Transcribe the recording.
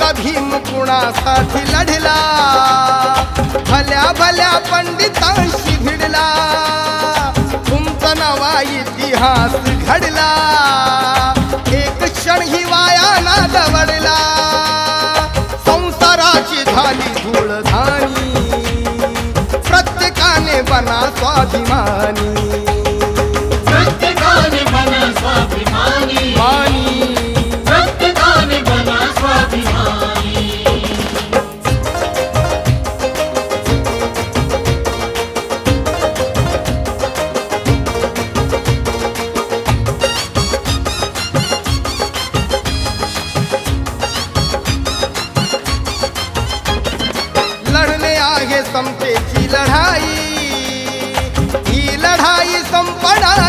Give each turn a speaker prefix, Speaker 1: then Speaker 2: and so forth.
Speaker 1: आपला भीम कुणासाठी लढला, भल्या भल्या पंडितांशी भिडला, तुमचा नवा इतिहास घडला, एक क्षण ही वाया ना दवडला, संसाराची झाली धूळधाणी, प्रत्येकाने बना स्वाभिमानी,
Speaker 2: प्रत्येकाने बना स्वाभिमानी,
Speaker 1: मानी
Speaker 2: प्रत्येकाने बना स्वाभिमानी.
Speaker 1: लढणे आहे समतेची लढाई, ही लढाई संपणार